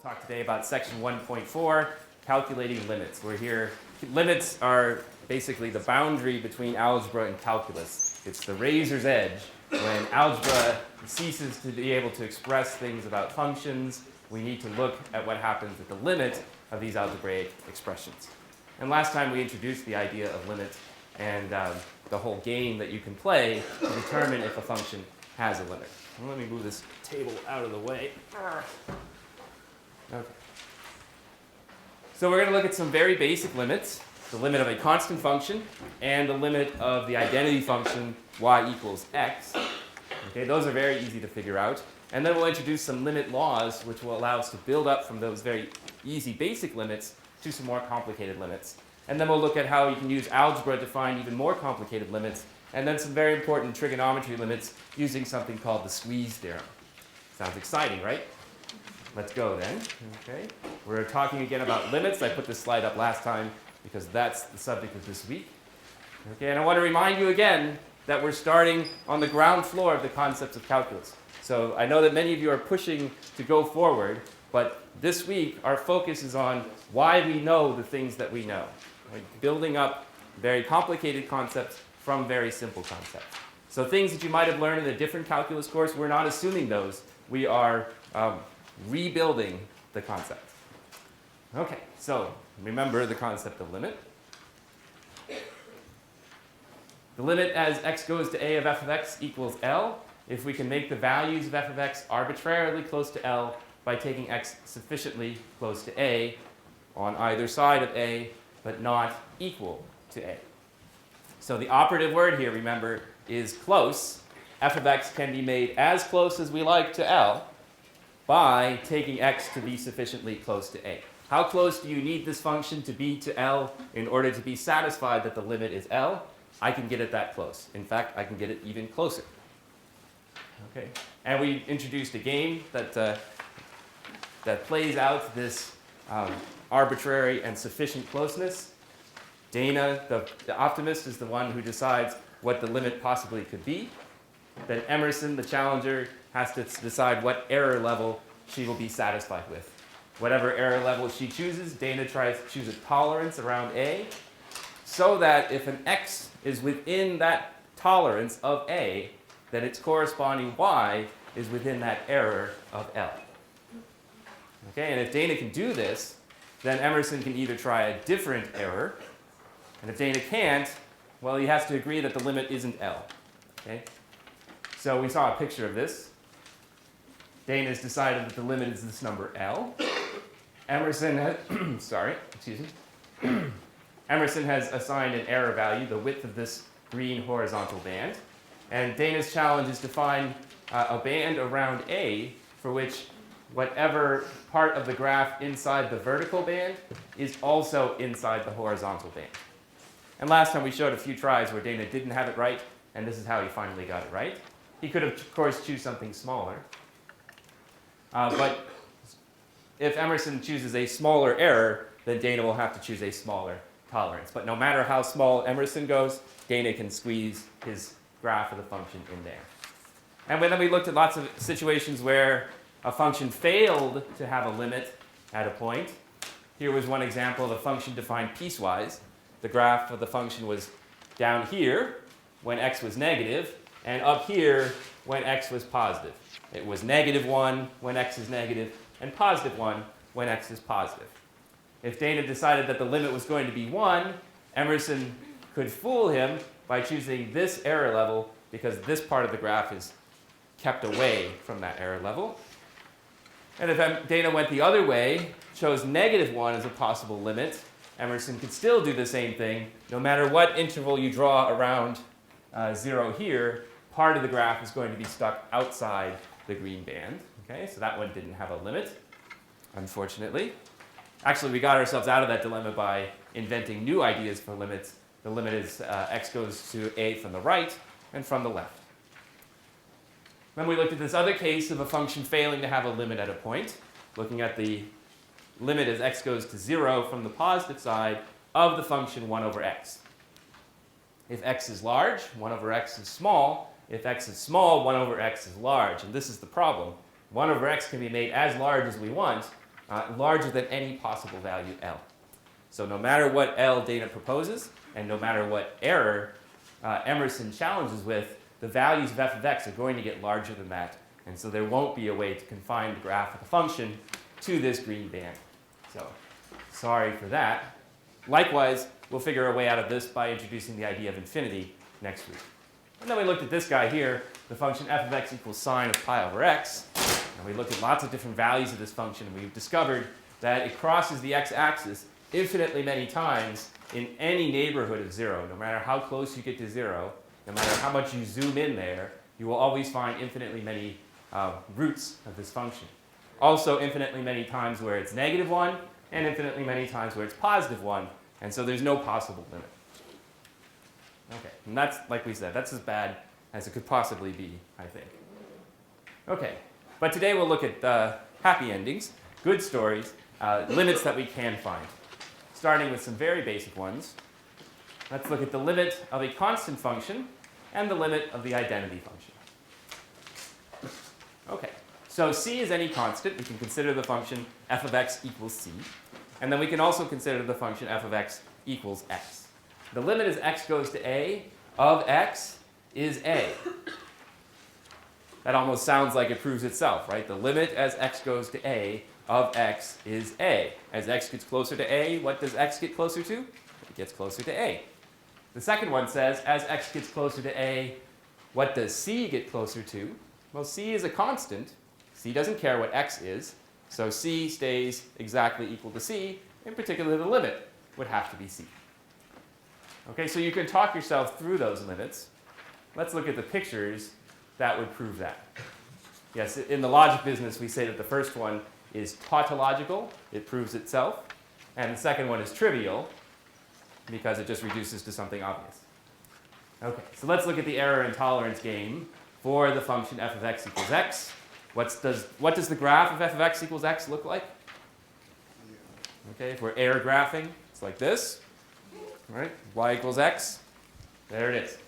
talk today about section 1.4, calculating limits. We're here. Limits are basically the boundary between algebra and calculus. It's the razor's edge. When algebra ceases to be able to express things about functions, we need to look at what happens at the limit of these algebraic expressions. And last time we introduced the idea of limit and the whole game that you can play to determine if a function has a limit. Well, let me move this table out of the way. Okay. So we're going to look at some very basic limits, the limit of a constant function and the limit of the identity function y equals x. Okay, those are very easy to figure out. And then we'll introduce some limit laws which will allow us to build up from those very easy basic limits to some more complicated limits. And then we'll look at how you can use algebra to find even more complicated limits, and then some very important trigonometry limits using something called the Squeeze Theorem. Sounds exciting, right? Let's go then. Okay. We're talking again about limits. I put this slide up last time because that's the subject of this week. Okay, and I want to remind you again that we're starting on the ground floor of the concepts of calculus. So I know that many of you are pushing to go forward, but this week our focus is on why we know the things that we know. Right? Building up very complicated concepts from very simple concepts. So things that you might have learned in a different calculus course, we're not assuming those. We are rebuilding the concept. Okay, so remember the concept of limit. The limit as x goes to a of f of x equals L if we can make the values of f of x arbitrarily close to L by taking x sufficiently close to a on either side of a, but not equal to a. So the operative word here, remember, is close. F of x can be made as close as we like to L by taking x to be sufficiently close to a. How close do you need this function to be to L in order to be satisfied that the limit is L? I can get it that close. In fact, I can get it even closer. Okay. And we introduced a game that plays out this arbitrary and sufficient closeness. Dana, the optimist, is the one who decides what the limit possibly could be. Then Emerson, the challenger, has to decide what error level she will be satisfied with. Whatever error level she chooses, Dana tries to choose a tolerance around A, so that if an x is within that tolerance of A, then its corresponding y is within that error of L. Okay, and if Dana can do this, then Emerson can either try a different error, and if Dana can't, well, he has to agree that the limit isn't L. Okay? So we saw a picture of this. Dana's decided that the limit is this number L. Emerson has, Emerson has assigned an error value, the width of this green horizontal band. And Dana's challenge is to find a band around A for which whatever part of the graph inside the vertical band is also inside the horizontal band. And last time we showed a few tries where Dana didn't have it right, and this is how he finally got it right. He could have, of course, choose something smaller. But if Emerson chooses a smaller error, then Dana will have to choose a smaller tolerance. But no matter how small Emerson goes, Dana can squeeze his graph of the function in there. And then we looked at lots of situations where a function failed to have a limit at a point. Here was one example of a function defined piecewise. The graph of the function was down here when x was negative, and up here when x was positive. It was -1 when x is negative, and +1 when x is positive. If Dana decided that the limit was going to be 1, Emerson could fool him by choosing this error level because this part of the graph is kept away from that error level. And if Dana went the other way, chose -1 as a possible limit, Emerson could still do the same thing. No matter what interval you draw around 0 here, part of the graph is going to be stuck outside the green band. Okay, so that one didn't have a limit, unfortunately. Actually, we got ourselves out of that dilemma by inventing new ideas for limits. The limit is x goes to a from the right and from the left. Then we looked at this other case of a function failing to have a limit at a point, looking at the limit as x goes to 0 from the positive side of the function 1 over x. If x is large, 1 over x is small. If x is small, 1 over x is large. And this is the problem. 1 over x can be made as large as we want, larger than any possible value L. So no matter what L Dana proposes, and no matter what error Emerson challenges with, the values of f of x are going to get larger than that. And so there won't be a way to confine the graph of the function to this green band. So sorry for that. Likewise, we'll figure a way out of this by introducing the idea of infinity next week. And then we looked at this guy here, the function f of x equals sine of pi over x. And we looked at lots of different values of this function, and we've discovered that it crosses the x-axis infinitely many times in any neighborhood of 0. No matter how close you get to 0, no matter how much you zoom in there, you will always find infinitely many roots of this function. Also infinitely many times where it's -1, and infinitely many times where it's +1, and so there's no possible limit. Okay, and that's, like we said, that's as bad as it could possibly be, I think. Okay, but today we'll look at happy endings, good stories, limits that we can find. Starting with some very basic ones. Let's look at the limit of a constant function and the limit of the identity function. Okay, so c is any constant. We can consider the function f of x equals c. And then we can also consider the function f of x equals x. The limit as x goes to a of x is a. That almost sounds like it proves itself, right? The limit as x goes to a of x is a. As x gets closer to a, what does x get closer to? It gets closer to a. The second one says, as x gets closer to a, what does c get closer to? Well, c is a constant. C doesn't care what x is, so c stays exactly equal to c. In particular, the limit would have to be c. Okay, so you can talk yourself through those limits. Let's look at the pictures that would prove that. Yes, in the logic business, we say that the first one is tautological. It proves itself. And the second one is trivial, because it just reduces to something obvious. Okay, so let's look at the error and tolerance game for the function f of x equals x. What does the graph of f of x equals x look like? Okay, if we're error graphing, it's like this. All right, y equals x. There it is.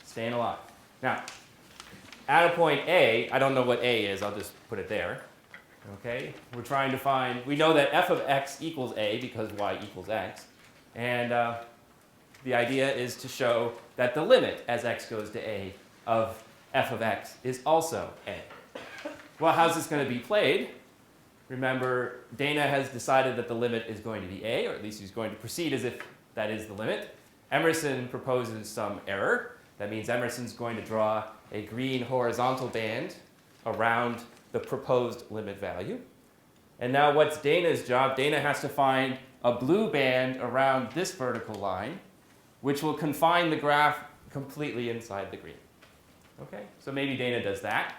Staying alive. Now, at a point A, I don't know what A is. I'll just put it there. Okay, we're trying to find, we know that f of x equals a because y equals x. And the idea is to show that the limit as x goes to a of f of x is also a. Well, how's this going to be played? Remember, Dana has decided that the limit is going to be a, or at least he's going to proceed as if that is the limit. Emerson proposes some error. That means Emerson's going to draw a green horizontal band around the proposed limit value. And now what's Dana's job? Dana has to find a blue band around this vertical line, which will confine the graph completely inside the green. Okay, so maybe Dana does that.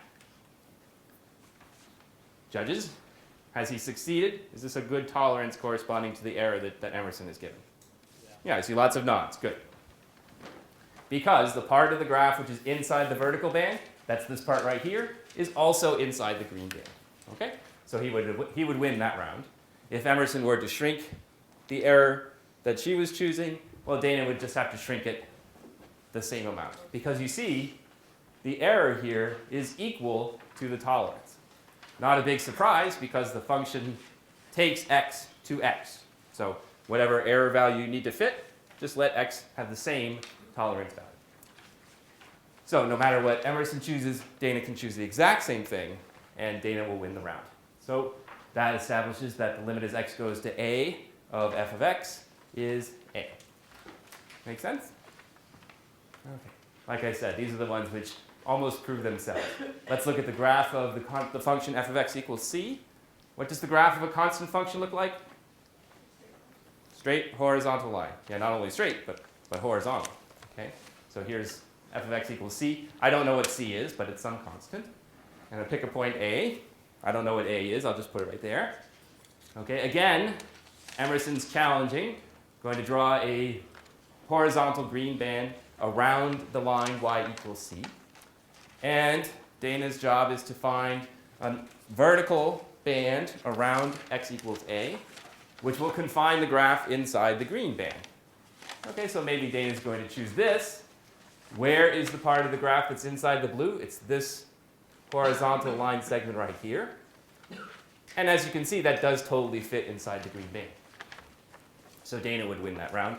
Judges, has he succeeded? Is this a good tolerance corresponding to the error that Emerson has given? Yeah, I see lots of nods. Good. Because the part of the graph which is inside the vertical band, that's this part right here, is also inside the green band. Okay? So he would win that round. If Emerson were to shrink the error that she was choosing, well, Dana would just have to shrink it the same amount. Because you see, the error here is equal to the tolerance. Not a big surprise, because the function takes x to x. So whatever error value you need to fit, just let x have the same tolerance value. So no matter what Emerson chooses, Dana can choose the exact same thing, and Dana will win the round. So that establishes that the limit as x goes to a of f of x is a. Make sense? Okay. Like I said, these are the ones which almost prove themselves. Let's look at the graph of the function f of x equals c. What does the graph of a constant function look like? Straight horizontal line. Yeah, not only straight, but horizontal. Okay? So here's f of x equals c. I don't know what c is, but it's some constant. And I pick a point A. I don't know what A is. I'll just put it right there. Okay, again, Emerson's challenging. Going to draw a horizontal green band around the line y equals c. And Dana's job is to find a vertical band around x equals a, which will confine the graph inside the green band. Okay, so maybe Dana's going to choose this. Where is the part of the graph that's inside the blue? It's this horizontal line segment right here. And as you can see, that does totally fit inside the green band. So Dana would win that round.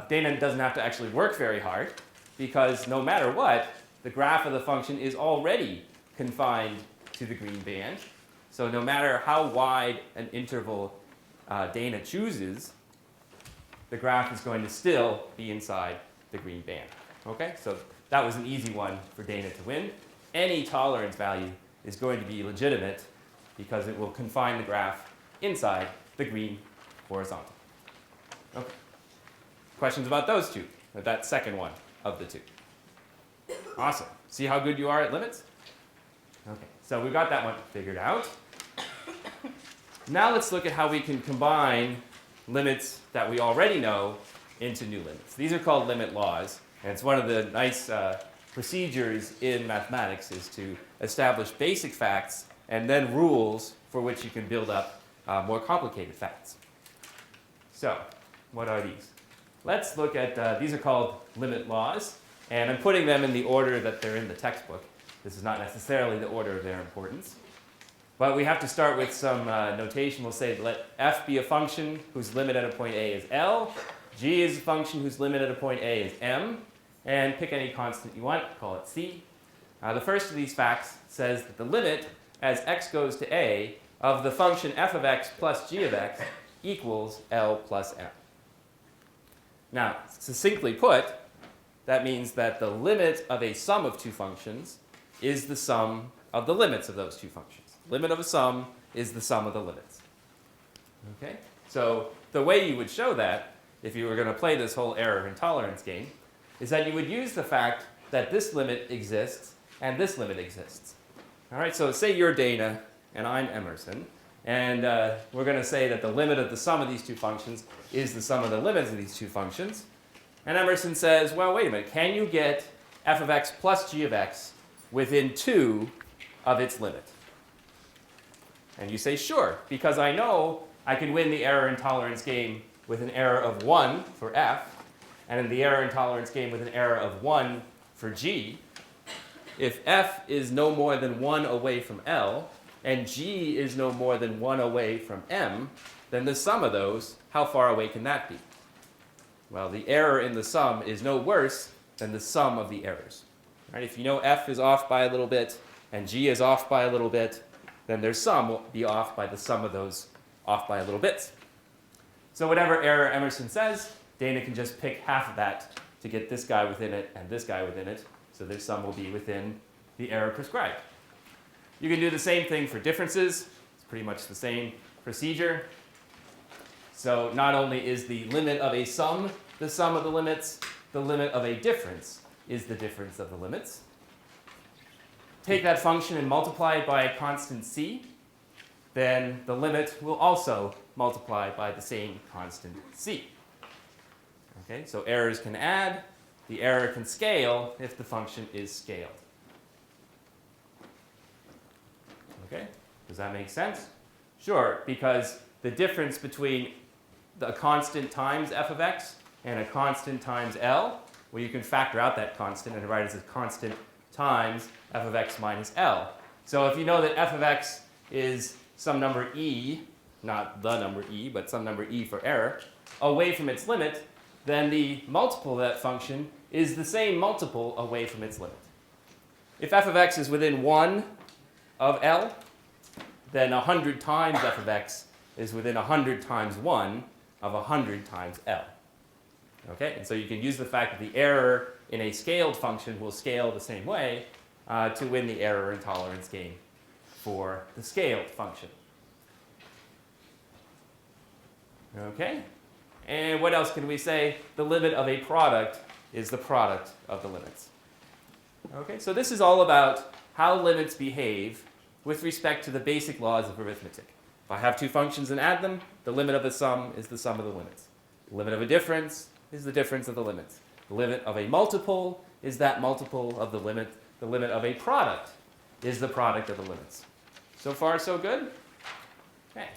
Dana doesn't have to actually work very hard, because no matter what, the graph of the function is already confined to the green band. So no matter how wide an interval Dana chooses, the graph is going to still be inside the green band. Okay, so that was an easy one for Dana to win. Any tolerance value is going to be legitimate because it will confine the graph inside the green horizontal. Okay. Questions about those two, or that second one of the two? Awesome. See how good you are at limits? Okay, so we got that one figured out. Now let's look at how we can combine limits that we already know into new limits. These are called limit laws, and it's one of the nice procedures in mathematics is to establish basic facts and then rules for which you can build up more complicated facts. So, what are these? Let's look at, these are called limit laws, and I'm putting them in the order that they're in the textbook. This is not necessarily the order of their importance. But we have to start with some notation. We'll say let f be a function whose limit at a point A is L, g is a function whose limit at a point A is M, and pick any constant you want, call it C. The first of these facts says that the limit as x goes to A of the function f of x plus g of x equals L plus M. Now, succinctly put, that means that the limit of a sum of two functions is the sum of the limits of those two functions. Limit of a sum is the sum of the limits. Okay? So the way you would show that, if you were going to play this whole error and tolerance game, is that you would use the fact that this limit exists and this limit exists. All right, so say you're Dana and I'm Emerson, and we're going to say that the limit of the sum of these two functions is the sum of the limits of these two functions. And Emerson says, well, wait a minute, can you get f of x plus g of x within 2 of its limit? And you say, sure, because I know I can win the error and tolerance game with an error of 1 for f, and in the error and tolerance game with an error of 1 for g. If f is no more than 1 away from L, and g is no more than 1 away from M, then the sum of those, how far away can that be? Well, the error in the sum is no worse than the sum of the errors. Right? If you know f is off by a little bit, and g is off by a little bit, then their sum will be off by the sum of those off by a little bits. So whatever error Emerson says, Dana can just pick half of that to get this guy within it and this guy within it, so their sum will be within the error prescribed. You can do the same thing for differences. It's pretty much the same procedure. So not only is the limit of a sum the sum of the limits, the limit of a difference is the difference of the limits. Take that function and multiply it by a constant c, then the limit will also multiply by the same constant c. Okay, so errors can add. The error can scale if the function is scaled. Okay, does that make sense? Sure, because the difference between a constant times f of x and a constant times L, well, you can factor out that constant and write it as a constant times f of x minus L. So if you know that f of x is some number e, not the number e, but some number e for error, away from its limit, then the multiple of that function is the same multiple away from its limit. If f of x is within 1 of L, then 100 times f of x is within 100 times 1 of 100 times L. Okay, and so you can use the fact that the error in a scaled function will scale the same way to win the error and tolerance game for the scaled function. Okay, and what else can we say? The limit of a product is the product of the limits. Okay, so this is all about how limits behave with respect to the basic laws of arithmetic. If I have two functions and add them, the limit of a sum is the sum of the limits. The limit of a difference is the difference of the limits. The limit of a multiple is that multiple of the limit. The limit of a product is the product of the limits. So far, so good? Okay.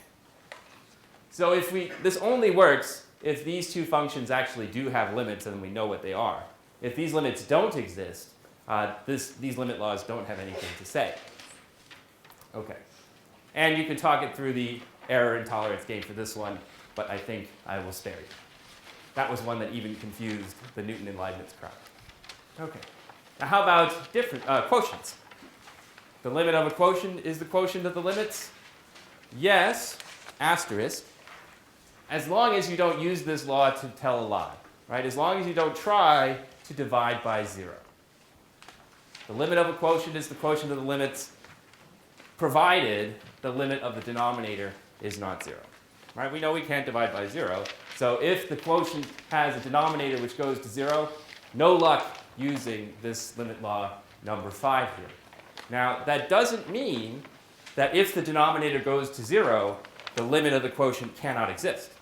So if this only works if these two functions actually do have limits and we know what they are. If these limits don't exist, these limit laws don't have anything to say. Okay. And you can talk it through the error and tolerance game for this one, but I think I will spare you. That was one that even confused the Newton and Leibniz crowd. Okay. Now how about different quotients? The limit of a quotient is the quotient of the limits? Yes, asterisk, as long as you don't use this law to tell a lie, right? As long as you don't try to divide by 0. The limit of a quotient is the quotient of the limits, provided the limit of the denominator is not 0. Right? We know we can't divide by 0, so if the quotient has a denominator which goes to 0, no luck using this limit law number 5 here. Now, that doesn't mean that if the denominator goes to 0, the limit of the quotient cannot exist.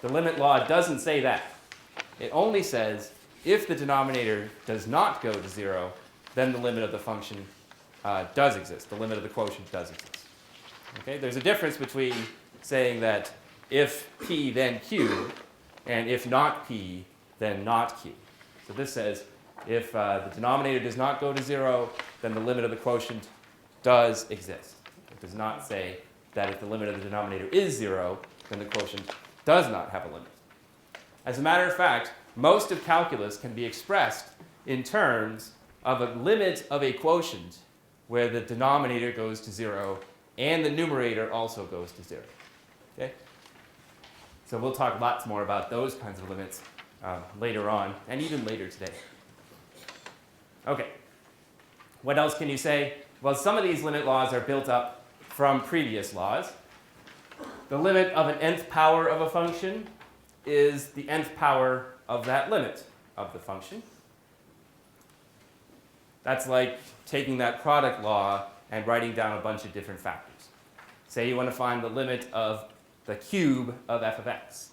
The limit law doesn't say that. It only says if the denominator does not go to 0, then the limit of the function does exist. The limit of the quotient does exist. Okay? There's a difference between saying that if p, then q, and if not p, then not q. So this says if the denominator does not go to 0, then the limit of the quotient does exist. It does not say that if the limit of the denominator is 0, then the quotient does not have a limit. As a matter of fact, most of calculus can be expressed in terms of a limit of a quotient where the denominator goes to 0 and the numerator also goes to 0. Okay? So we'll talk lots more about those kinds of limits later on, and even later today. Okay. What else can you say? Well, some of these limit laws are built up from previous laws. The limit of an nth power of a function is the nth power of that limit of the function. That's like taking that product law and writing down a bunch of different factors. Say you want to find the limit of the cube of f of x.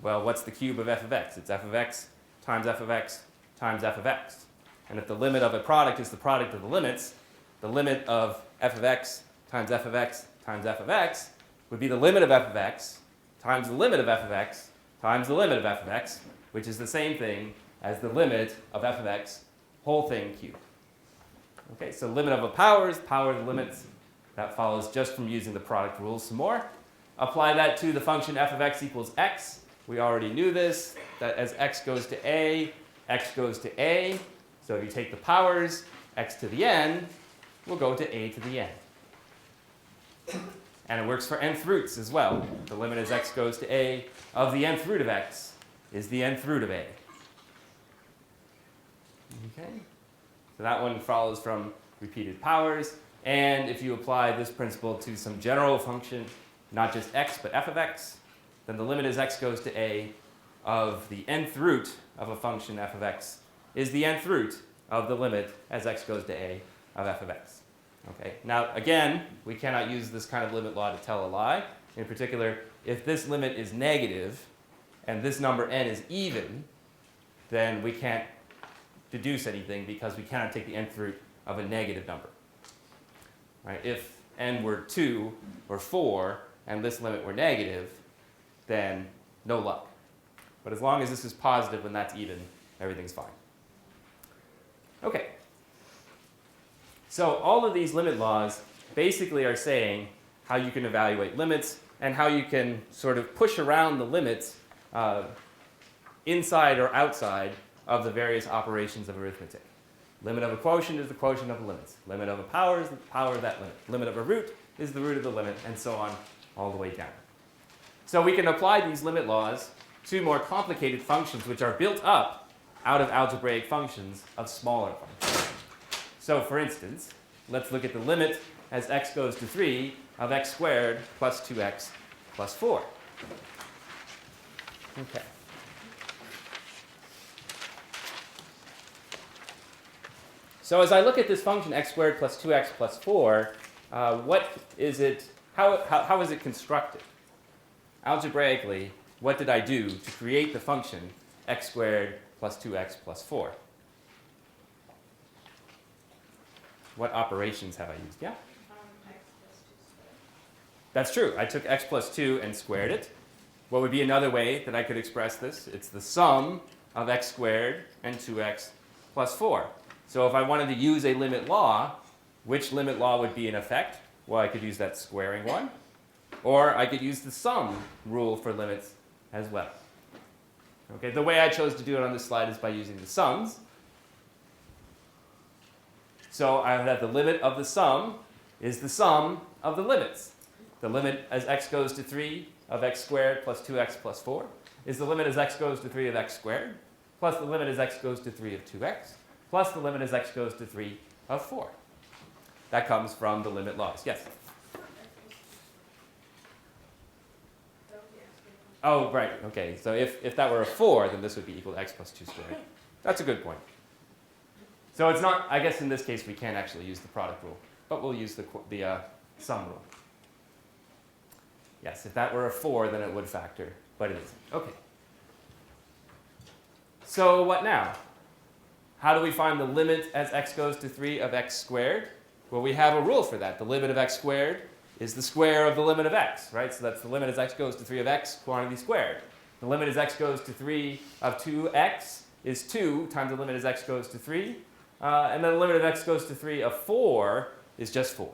Well, what's the cube of f of x? It's f of x times f of x times f of x. And if the limit of a product is the product of the limits, the limit of f of x times f of x times f of x would be the limit of f of x times the limit of f of x times the limit of f of x, which is the same thing as the limit of f of x whole thing cubed. Okay, so limit of a power is power of the limits. That follows just from using the product rules some more. Apply that to the function f of x equals x. We already knew this, that as x goes to a, x goes to a. So if you take the powers, x to the n will go to a to the n. And it works for nth roots as well. The limit as x goes to a of the nth root of x is the nth root of a. Okay? So that one follows from repeated powers. And if you apply this principle to some general function, not just x, but f of x, then the limit as x goes to a of the nth root of a function f of x is the nth root of the limit as x goes to a of f of x. Okay. Now, again, we cannot use this kind of limit law to tell a lie. In particular, if this limit is negative and this number n is even, then we can't deduce anything because we cannot take the nth root of a negative number. Right? If n were 2 or 4 and this limit were negative, then no luck. But as long as this is positive when that's even, everything's fine. Okay. So all of these limit laws basically are saying how you can evaluate limits and how you can sort of push around the limits inside or outside of the various operations of arithmetic. Limit of a quotient is the quotient of the limits. Limit of a power is the power of that limit. Limit of a root is the root of the limit, and so on all the way down. So we can apply these limit laws to more complicated functions which are built up out of algebraic functions of smaller functions. So for instance, let's look at the limit as x goes to 3 of x squared plus 2x plus 4. Okay. So as I look at this function x squared plus 2x plus 4, what is it? How is it constructed? Algebraically, what did I do to create the function x squared plus 2x plus 4? What operations have I used? Yeah? X plus 2 squared. That's true. I took x plus 2 and squared it. What would be another way that I could express this? It's the sum of x squared and 2x plus 4. So if I wanted to use a limit law, which limit law would be in effect? Well, I could use that squaring one, or I could use the sum rule for limits as well. Okay, the way I chose to do it on this slide is by using the sums. So I have the limit of the sum is the sum of the limits. The limit as x goes to 3 of x squared plus 2x plus 4 is the limit as x goes to 3 of x squared plus the limit as x goes to 3 of 2x plus the limit as x goes to 3 of 4. That comes from the limit laws. Yes? Oh, right. Okay. So if that were a 4, then this would be equal to x plus 2 squared. That's a good point. So it's not, I guess in this case we can't actually use the product rule, but we'll use the sum rule. Yes, if that were a 4, then it would factor, but it isn't. Okay. So what now? How do we find the limit as x goes to 3 of x squared? Well, we have a rule for that. The limit of x squared is the square of the limit of x, right? So that's the limit as x goes to 3 of x quantity squared. The limit as x goes to 3 of 2x is 2 times the limit as x goes to 3. And then the limit of x goes to 3 of 4 is just 4.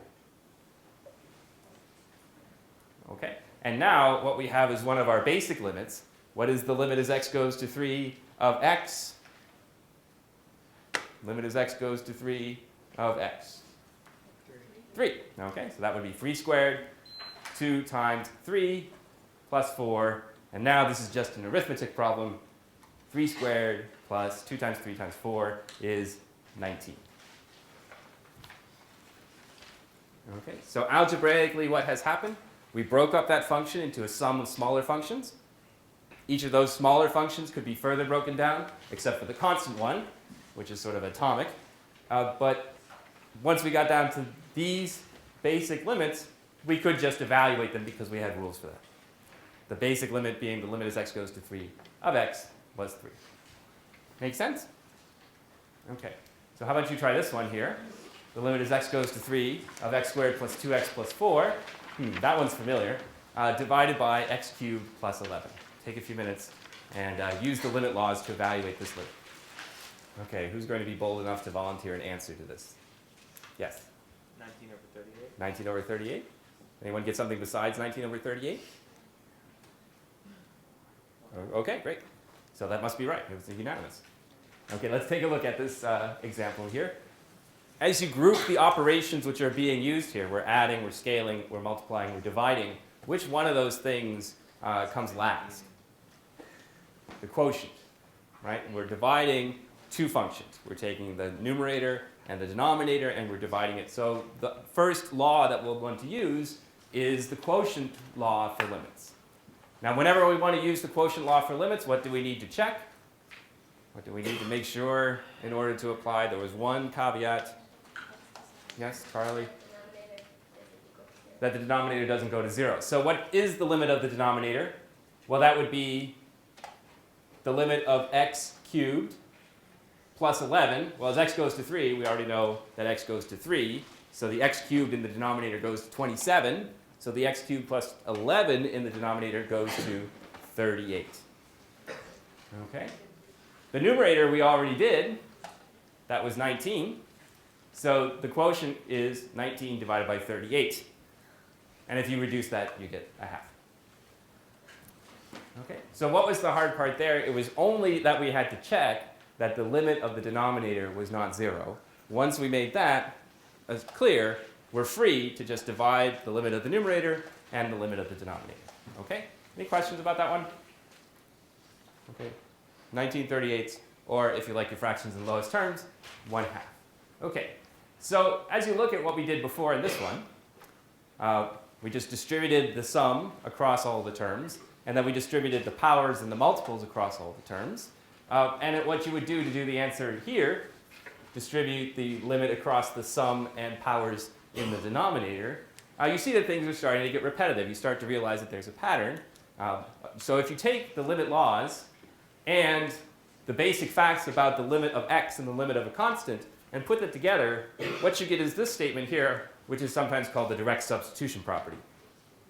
Okay? And now what we have is one of our basic limits. What is the limit as x goes to 3 of x? Limit as x goes to 3 of x. 3. Okay, so that would be 3 squared, 2 times 3 plus 4. And now this is just an arithmetic problem. 3 squared plus 2 times 3 times 4 is 19. Okay, so algebraically what has happened? We broke up that function into a sum of smaller functions. Each of those smaller functions could be further broken down, except for the constant one, which is sort of atomic. But once we got down to these basic limits, we could just evaluate them because we had rules for that. The basic limit being the limit as x goes to 3 of x was 3. Make sense? Okay. So how about you try this one here? The limit as x goes to 3 of x squared plus 2x plus 4. That one's familiar. Divided by x cubed plus 11. Take a few minutes and use the limit laws to evaluate this limit. Okay, who's going to be bold enough to volunteer an answer to this? Yes? 19 over 38. 19 over 38? Anyone get something besides 19 over 38? Okay, great. So that must be right. It was unanimous. Okay, let's take a look at this example here. As you group the operations which are being used here, we're adding, we're scaling, we're multiplying, we're dividing. Which one of those things comes last? The quotient, right? We're dividing two functions. We're taking the numerator and the denominator, and we're dividing it. So the first law that we'll want to use is the quotient law for limits. Now, whenever we want to use the quotient law for limits, what do we need to check? What do we need to make sure in order to apply? There was one caveat. Yes, Charlie? That the denominator doesn't go to 0. So what is the limit of the denominator? Well, that would be the limit of x cubed plus 11. Well, as x goes to 3, we already know that x goes to 3. So the x cubed in the denominator goes to 27. So the x cubed plus 11 in the denominator goes to 38. Okay? The numerator we already did. That was 19. So the quotient is 19 divided by 38. And if you reduce that, you get a half. Okay? So what was the hard part there? It was only that we had to check that the limit of the denominator was not 0. Once we made that as clear, we're free to just divide the limit of the numerator and the limit of the denominator. Okay? Any questions about that one? Okay. 19/38, or if you like your fractions in lowest terms, 1/2. Okay. So as you look at what we did before in this one, we just distributed the sum across all the terms, and then we distributed the powers and the multiples across all the terms. And what you would do to do the answer here, distribute the limit across the sum and powers in the denominator, you see that things are starting to get repetitive. You start to realize that there's a pattern. So if you take the limit laws and the basic facts about the limit of x and the limit of a constant and put them together, what you get is this statement here, which is sometimes called the direct substitution property.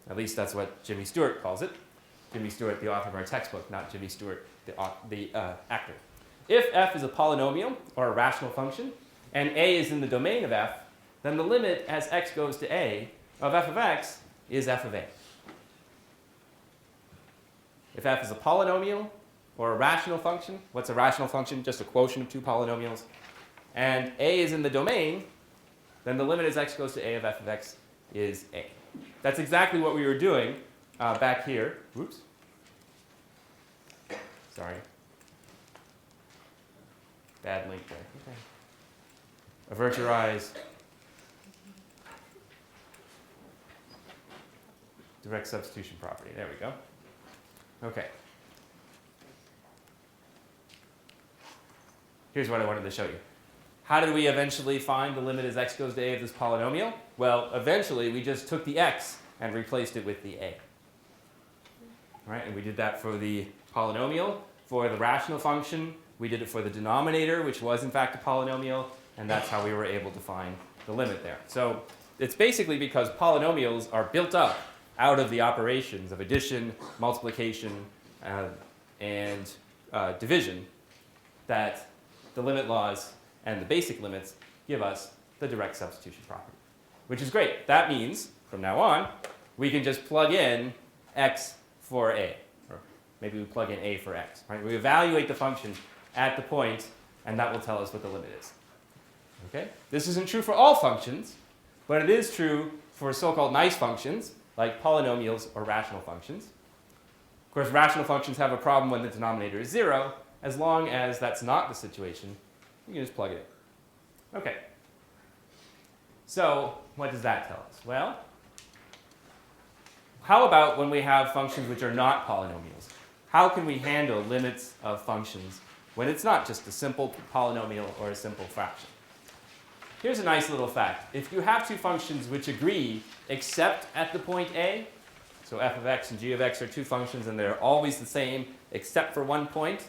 At least that's what Jimmy Stewart calls it. Jimmy Stewart, the author of our textbook, not Jimmy Stewart, the actor. If f is a polynomial or a rational function, and a is in the domain of f, then the limit as x goes to a of f of x is f of a. If f is a polynomial or a rational function, what's a rational function? Just a quotient of two polynomials. And a is in the domain, then the limit as x goes to a of f of x is a. That's exactly what we were doing back here. Whoops. Sorry. Bad link there. Okay. Avert your eyes. Direct substitution property. There we go. Okay. Here's what I wanted to show you. How did we eventually find the limit as x goes to a of this polynomial? Well, eventually we just took the x and replaced it with the a. Right? And we did that for the polynomial. For the rational function, we did it for the denominator, which was in fact a polynomial, and that's how we were able to find the limit there. So it's basically because polynomials are built up out of the operations of addition, multiplication, and division that the limit laws and the basic limits give us the direct substitution property, which is great. That means, from now on, we can just plug in x for a, or maybe we plug in a for x. Right? We evaluate the function at the point, and that will tell us what the limit is. Okay? This isn't true for all functions, but it is true for so-called nice functions, like polynomials or rational functions. Of course, rational functions have a problem when the denominator is 0. As long as that's not the situation, you can just plug it in. Okay. So what does that tell us? Well, how about when we have functions which are not polynomials? How can we handle limits of functions when it's not just a simple polynomial or a simple fraction? Here's a nice little fact. If you have two functions which agree except at the point a, so f of x and g of x are two functions and they're always the same except for one point,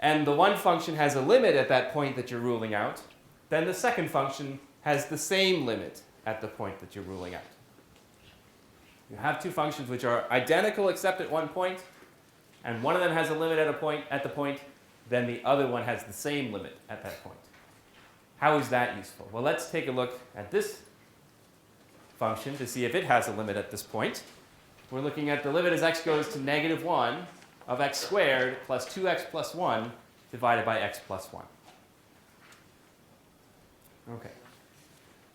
and the one function has a limit at that point that you're ruling out, then the second function has the same limit at the point that you're ruling out. You have two functions which are identical except at one point, and one of them has a limit at the point, then the other one has the same limit at that point. How is that useful? Well, let's take a look at this function to see if it has a limit at this point. We're looking at the limit as x goes to negative 1 of x squared plus 2x plus 1 divided by x plus 1. Okay.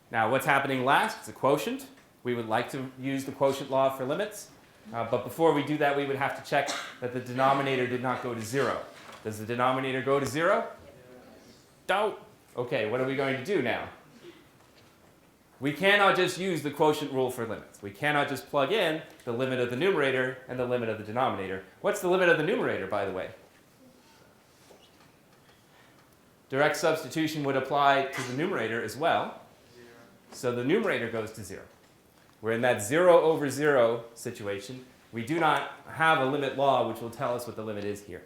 Now, what's happening last? It's a quotient. We would like to use the quotient law for limits. But before we do that, we would have to check that the denominator did not go to 0. Does the denominator go to 0? Don't. Okay, what are we going to do now? We cannot just use the quotient rule for limits. We cannot just plug in the limit of the numerator and the limit of the denominator. What's the limit of the numerator, by the way? Direct substitution would apply to the numerator as well. So the numerator goes to 0. We're in that 0 over 0 situation. We do not have a limit law which will tell us what the limit is here.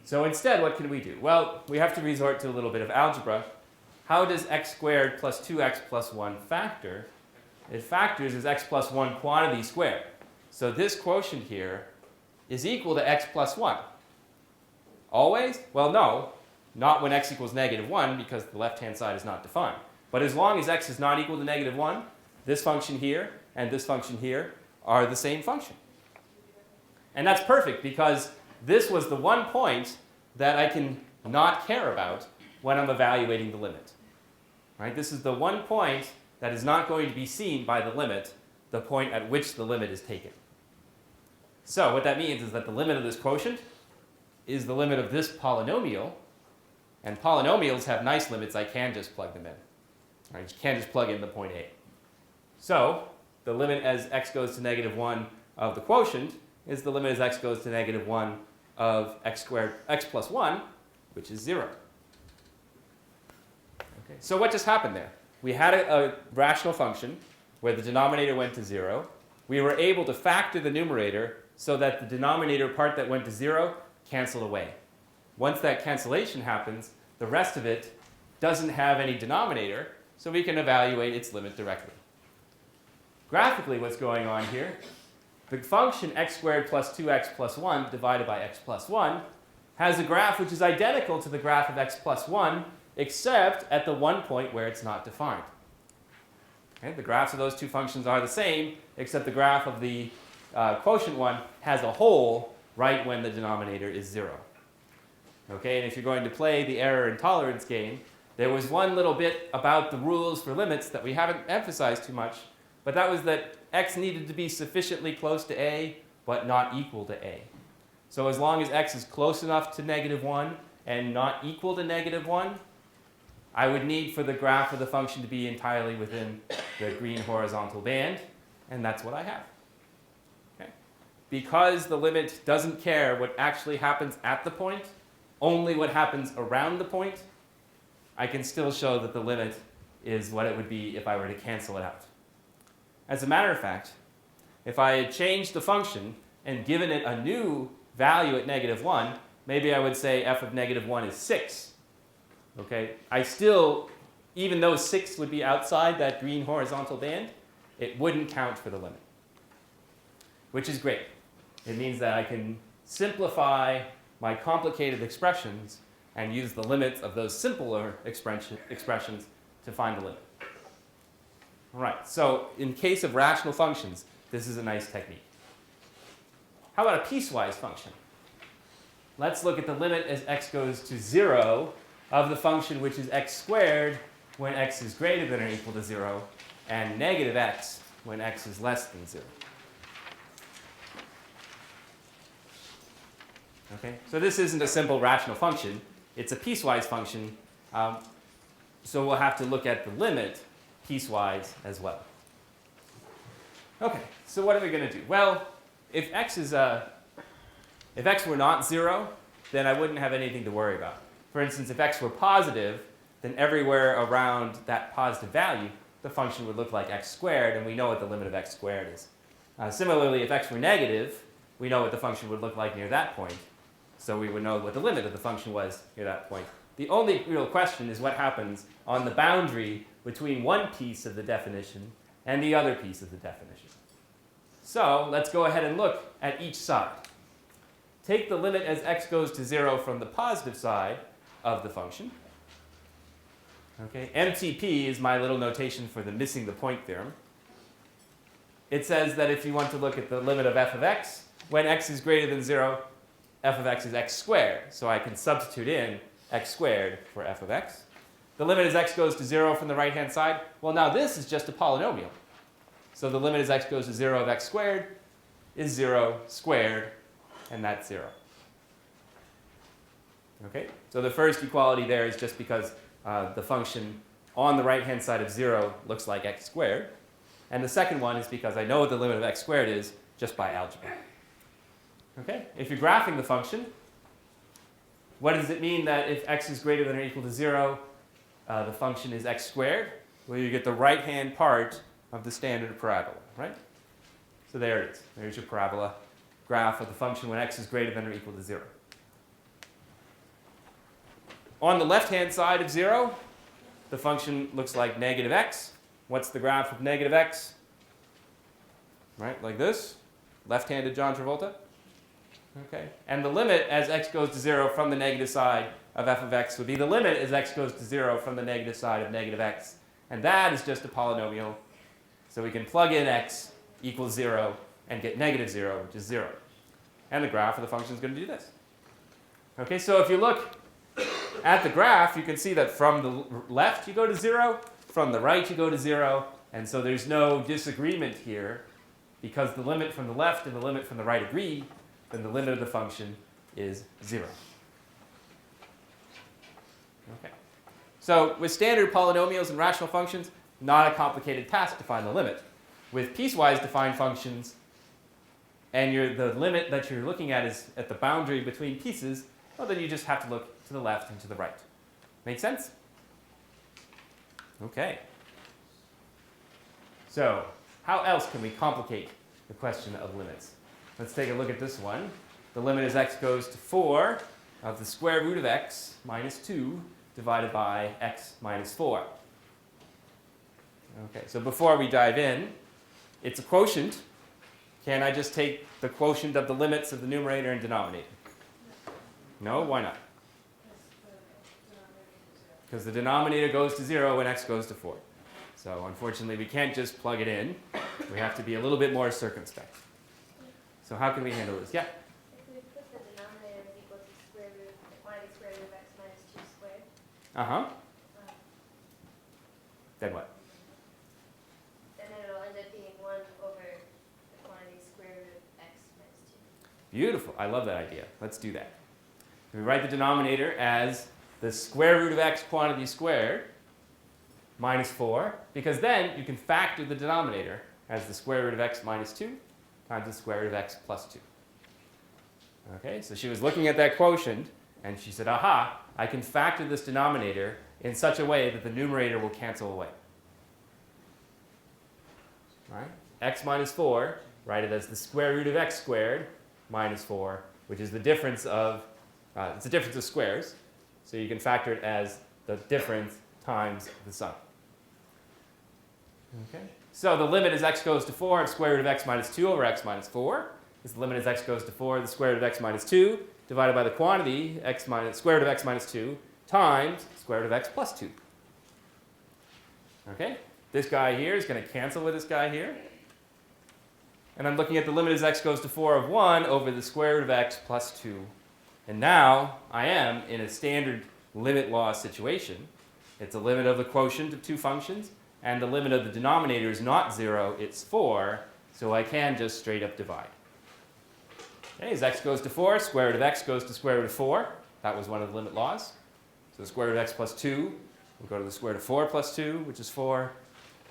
So instead, what can we do? Well, we have to resort to a little bit of algebra. How does x squared plus 2x plus 1 factor? It factors as x plus 1 quantity squared. So this quotient here is equal to x plus 1. Always? Well, no. Not when x equals negative 1 because the left-hand side is not defined. But as long as x is not equal to negative 1, this function here and this function here are the same function. And that's perfect because this was the one point that I can not care about when I'm evaluating the limit. Right? This is the one point that is not going to be seen by the limit, the point at which the limit is taken. So what that means is that the limit of this quotient is the limit of this polynomial, and polynomials have nice limits. I can just plug them in. Right? You can't just plug in the point A. So the limit as x goes to negative 1 of the quotient is the limit as x goes to negative 1 of x squared, x plus 1, which is 0. Okay. So what just happened there? We had a rational function where the denominator went to 0. We were able to factor the numerator so that the denominator part that went to 0 canceled away. Once that cancellation happens, the rest of it doesn't have any denominator, so we can evaluate its limit directly. Graphically, what's going on here? The function x squared plus 2x plus 1 divided by x plus 1 has a graph which is identical to the graph of x plus 1, except at the one point where it's not defined. Okay? The graphs of those two functions are the same, except the graph of the quotient one has a hole right when the denominator is 0. Okay? And if you're going to play the error and tolerance game, there was one little bit about the rules for limits that we haven't emphasized too much, but that was that x needed to be sufficiently close to a, but not equal to a. So as long as x is close enough to -1 and not equal to -1, I would need for the graph of the function to be entirely within the green horizontal band, and that's what I have. Okay? Because the limit doesn't care what actually happens at the point, only what happens around the point, I can still show that the limit is what it would be if I were to cancel it out. As a matter of fact, if I had changed the function and given it a new value at -1, maybe I would say f of -1 is 6. Okay? I still, even though 6 would be outside that green horizontal band, it wouldn't count for the limit, which is great. It means that I can simplify my complicated expressions and use the limits of those simpler expressions to find the limit. All right, so in case of rational functions, this is a nice technique. How about a piecewise function? Let's look at the limit as x goes to 0 of the function which is x squared when x is greater than or equal to 0, and negative x when x is less than 0. Okay, so this isn't a simple rational function. It's a piecewise function, so we'll have to look at the limit piecewise as well. Okay, so what are we going to do? Well, if x were not 0, then I wouldn't have anything to worry about. For instance, if x were positive, then everywhere around that positive value, the function would look like x squared, and we know what the limit of x squared is. Similarly, if x were negative, we know what the function would look like near that point. So we would know what the limit of the function was near that point. The only real question is what happens on the boundary between one piece of the definition and the other piece of the definition. So let's go ahead and look at each side. Take the limit as x goes to 0 from the positive side of the function. Okay, MTP is my little notation for the missing the point theorem. It says that if you want to look at the limit of f of x, when x is greater than 0, f of x is x squared. So I can substitute in x squared for f of x. The limit as x goes to 0 from the right-hand side. Well, now this is just a polynomial. So the limit as x goes to 0 of x squared is 0 squared, and that's 0. Okay? So the first equality there is just because the function on the right-hand side of 0 looks like x squared. And the second one is because I know what the limit of x squared is just by algebra. Okay? If you're graphing the function, what does it mean that if x is greater than or equal to 0, the function is x squared? Well, you get the right-hand part of the standard parabola, right? So there it is. There's your parabola graph of the function when x is greater than or equal to 0. On the left-hand side of 0, the function looks like negative x. What's the graph of negative x? Right, like this. Left-handed John Travolta. Okay. And the limit as x goes to 0 from the negative side of f of x would be the limit as x goes to 0 from the negative side of negative x. And that is just a polynomial. So we can plug in x equals 0 and get negative 0, which is 0. And the graph of the function is going to do this. Okay, so if you look at the graph, you can see that from the left you go to 0, from the right you go to 0, and so there's no disagreement here because the limit from the left and the limit from the right agree, then the limit of the function is 0. Okay. So with standard polynomials and rational functions, not a complicated task to find the limit. With piecewise defined functions, and the limit that you're looking at is at the boundary between pieces, well, then you just have to look to the left and to the right. Make sense? Okay. So how else can we complicate the question of limits? Let's take a look at this one. The limit as x goes to 4 of the square root of x minus 2 divided by x minus 4. Okay, so before we dive in, it's a quotient. Can I just take the quotient of the limits of the numerator and denominator? No, why not? Because the denominator goes to 0 when x goes to 4. So unfortunately, we can't just plug it in. We have to be a little bit more circumspect. So how can we handle this? Yeah? If we put the denominator is equal to square root, quantity square root of x minus 2 squared, Uh-huh. um, Then what? then it'll end up being 1 over the quantity square root of x minus 2. Beautiful. I love that idea. Let's do that. We write the denominator as the square root of x quantity squared minus 4, because then you can factor the denominator as the square root of x minus 2 times the square root of x plus 2. Okay, so she was looking at that quotient, and she said, aha, I can factor this denominator in such a way that the numerator will cancel away. Right? X minus 4, write it as the square root of x squared minus 4, which is the difference of, it's the difference of squares. So you can factor it as the difference times the sum. Okay? So the limit as x goes to 4 of square root of x minus 2 over x minus 4. Is the limit as x goes to 4, the square root of x minus 2 divided by the quantity x minus square root of x minus 2 times square root of x plus 2. Okay? This guy here is going to cancel with this guy here. And I'm looking at the limit as x goes to 4 of 1 over the square root of x plus 2. And now I am in a standard limit law situation. It's a limit of the quotient of two functions, and the limit of the denominator is not 0, it's 4, so I can just straight up divide. Okay, as x goes to 4, square root of x goes to square root of 4. That was one of the limit laws. So the square root of x plus 2 will go to the square root of 4 plus 2, which is 4.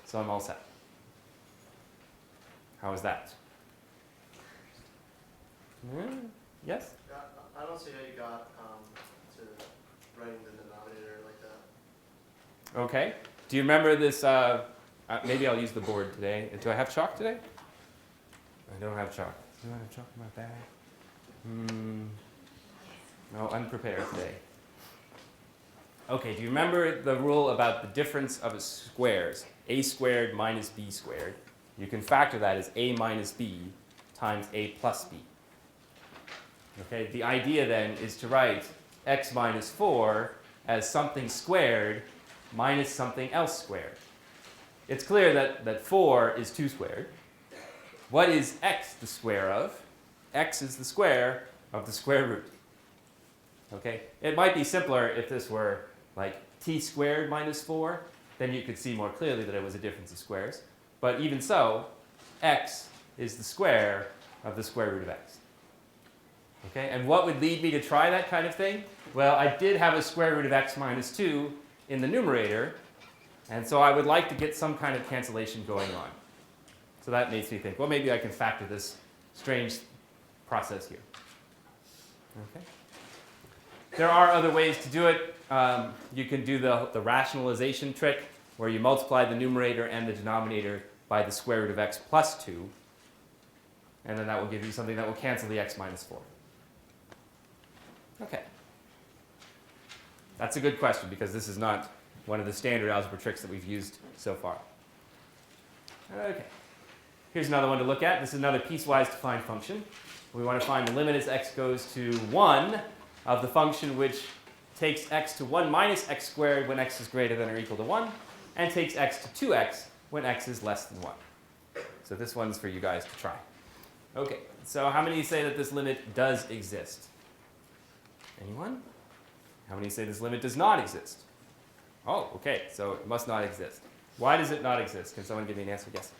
So I'm all set. How is that? Yes? I don't see how you got to writing the denominator like that. Okay. Do you remember this? Maybe I'll use the board today. Do I have chalk today? I don't have chalk. Do I have chalk in my bag? No, unprepared today. Okay, do you remember the rule about the difference of squares? A squared minus b squared. You can factor that as a minus b times a plus b. Okay, the idea then is to write x minus 4 as something squared minus something else squared. It's clear that 4 is 2 squared. What is x the square of? X is the square of the square root. Okay, it might be simpler if this were like t squared minus 4. Then you could see more clearly that it was a difference of squares. But even so, x is the square of the square root of x. Okay, and what would lead me to try that kind of thing? Well, I did have a square root of x minus 2 in the numerator, and so I would like to get some kind of cancellation going on. So that makes me think, well, maybe I can factor this strange process here. Okay. There are other ways to do it. You can do the rationalization trick, where you multiply the numerator and the denominator by the square root of x plus 2, and then that will give you something that will cancel the x minus 4. Okay. That's a good question, because this is not one of the standard algebra tricks that we've used so far. Okay. Here's another one to look at. This is another piecewise defined function. We want to find the limit as x goes to 1 of the function which takes x to 1 minus x squared when x is greater than or equal to 1, and takes x to 2x when x is less than 1. So this one's for you guys to try. Okay, so how many say that this limit does exist? Anyone? How many say this limit does not exist? Oh, okay, so it must not exist. Why does it not exist? Can someone give me an answer? Yes.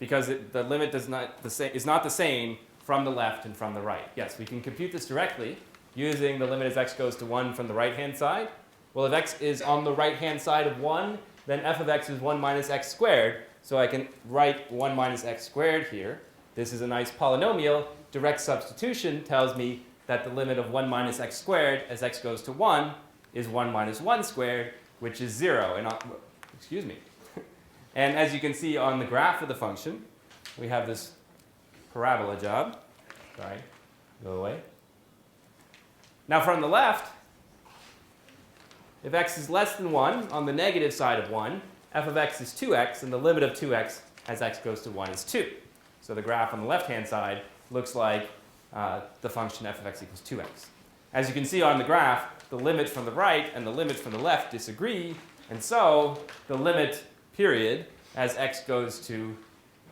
Because the limit is not the same from the left and from the right. Yes, we can compute this directly using the limit as x goes to 1 from the right-hand side. Well, if x is on the right-hand side of 1, then f of x is 1 minus x squared. So I can write 1 minus x squared here. This is a nice polynomial. Direct substitution tells me that the limit of 1 minus x squared as x goes to 1 is 1 minus 1 squared, which is 0. And excuse me. And as you can see on the graph of the function, we have this parabola job. Sorry, go away. Now from the left, if x is less than 1 on the negative side of 1, f of x is 2x, and the limit of 2x as x goes to 1 is 2. So the graph on the left-hand side looks like the function f of x equals 2x. As you can see on the graph, the limit from the right and the limit from the left disagree, And so the limit period as x goes to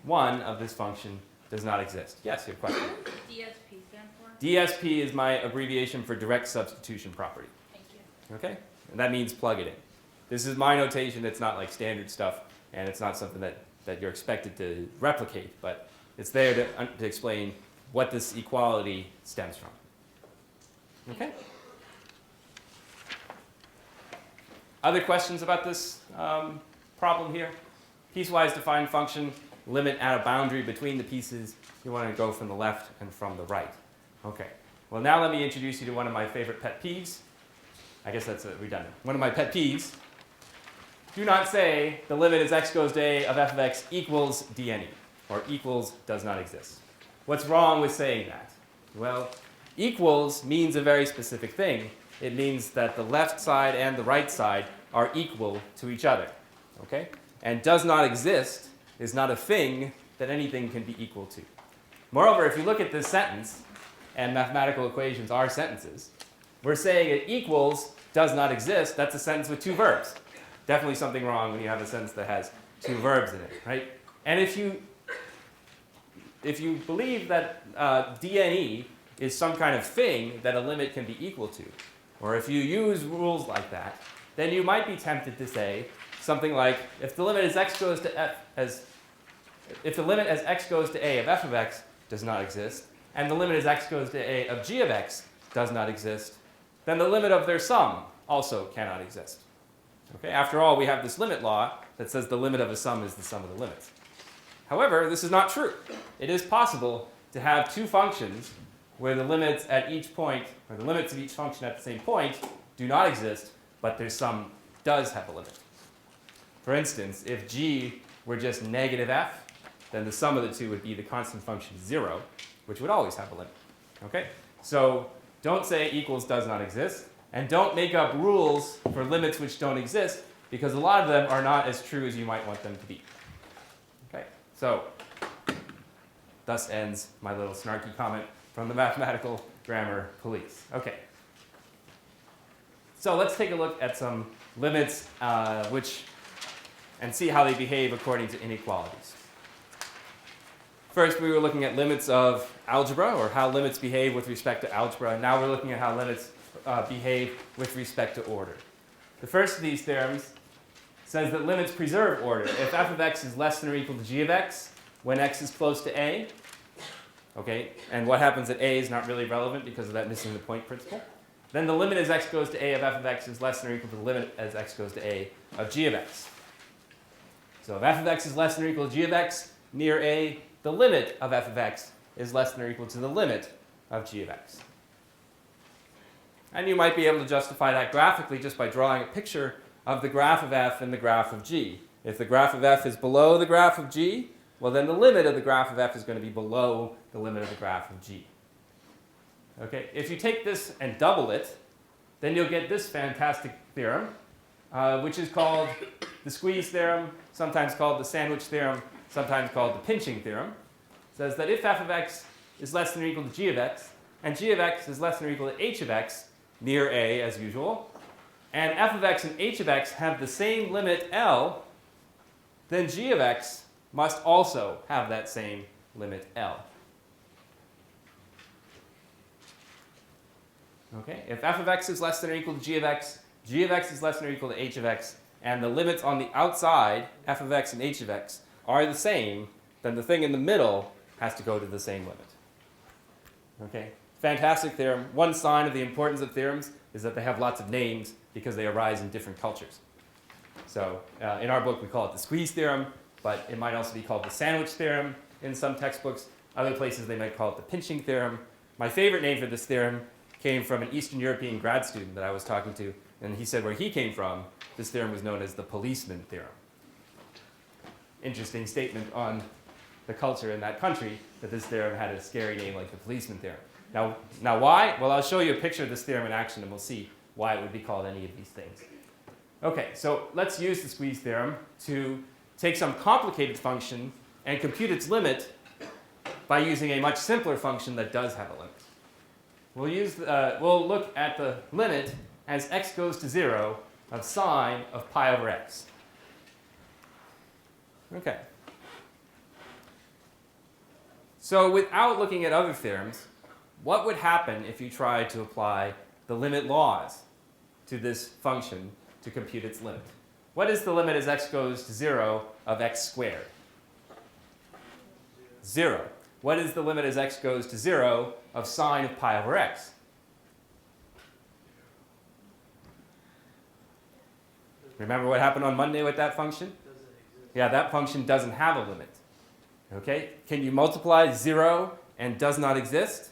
1 of this function does not exist. Yes, your question. What does DSP stand for? DSP is my abbreviation for direct substitution property. Thank you. Okay? And that means plug it in. This is my notation. It's not like standard stuff, and it's not something that you're expected to replicate, but it's there to explain what this equality stems from. Okay? Other questions about this problem here? Piecewise defined function, limit at a boundary between the pieces. You want to go from the left and from the right. Okay. Well, now let me introduce you to one of my favorite pet peeves. I guess that's redundant. One of my pet peeves. Do not say the limit as x goes to a of f of x equals dne, or equals does not exist. What's wrong with saying that? Well, equals means a very specific thing. It means that the left side and the right side are equal to each other. Okay? And does not exist is not a thing that anything can be equal to. Moreover, if you look at this sentence, and mathematical equations are sentences, we're saying it equals does not exist. That's a sentence with two verbs. Definitely something wrong when you have a sentence that has two verbs in it, right? And if you believe that dne is some kind of thing that a limit can be equal to, or if you use rules like that, then you might be tempted to say something like, if the limit as x goes to if the limit as x goes to a of f of x does not exist, and the limit as x goes to a of g of x does not exist, then the limit of their sum also cannot exist. Okay? After all, we have this limit law that says the limit of a sum is the sum of the limits. However, this is not true. It is possible to have two functions where the limits at each point, or the limits of each function at the same point, do not exist, but their sum does have a limit. For instance, if g were just negative f, then the sum of the two would be the constant function 0, which would always have a limit. Okay? So don't say equals does not exist, and don't make up rules for limits which don't exist, because a lot of them are not as true as you might want them to be. Okay? So thus ends my little snarky comment from the mathematical grammar police. Okay. So let's take a look at some limits and see how they behave according to inequalities. First, we were looking at limits of algebra, or how limits behave with respect to algebra. And now we're looking at how limits behave with respect to order. The first of these theorems says that limits preserve order. If f of x is less than or equal to g of x when x is close to a, okay, and what happens at a is not really relevant because of that missing the point principle, then the limit as x goes to a of f of x is less than or equal to the limit as x goes to a of g of x. So if f of x is less than or equal to g of x near a, the limit of f of x is less than or equal to the limit of g of x. And you might be able to justify that graphically just by drawing a picture of the graph of f and the graph of g. If the graph of f is below the graph of g, well then the limit of the graph of f is going to be below the limit of the graph of g. Okay, if you take this and double it, then you'll get this fantastic theorem, which is called the Squeeze Theorem, sometimes called the Sandwich Theorem, sometimes called the Pinching Theorem. It says that if f of x is less than or equal to g of x, and g of x is less than or equal to h of x, near a as usual, and f of x and h of x have the same limit L, then g of x must also have that same limit L. Okay? If f of x is less than or equal to g of x is less than or equal to h of x, and the limits on the outside, f of x and h of x, are the same, then the thing in the middle has to go to the same limit. Okay? Fantastic theorem. One sign of the importance of theorems is that they have lots of names because they arise in different cultures. So in our book we call it the Squeeze Theorem, but it might also be called the Sandwich Theorem in some textbooks. Other places they might call it the Pinching Theorem. My favorite name for this theorem came from an Eastern European grad student that I was talking to, and he said where he came from, this theorem was known as the Policeman Theorem. Interesting statement on the culture in that country that this theorem had a scary name like the Policeman Theorem. Now why? Well, I'll show you a picture of this theorem in action and we'll see why it would be called any of these things. Okay, so let's use the Squeeze Theorem to take some complicated function and compute its limit by using a much simpler function that does have a limit. We'll look at the limit as x goes to 0 of sine of pi over x. Okay. So without looking at other theorems, what would happen if you tried to apply the limit laws to this function to compute its limit? What is the limit as x goes to 0 of x squared? 0. What is the limit as x goes to 0 of sine of pi over x? Remember what happened on Monday with that function? Yeah, that function doesn't have a limit. Okay? Can you multiply 0 and does not exist?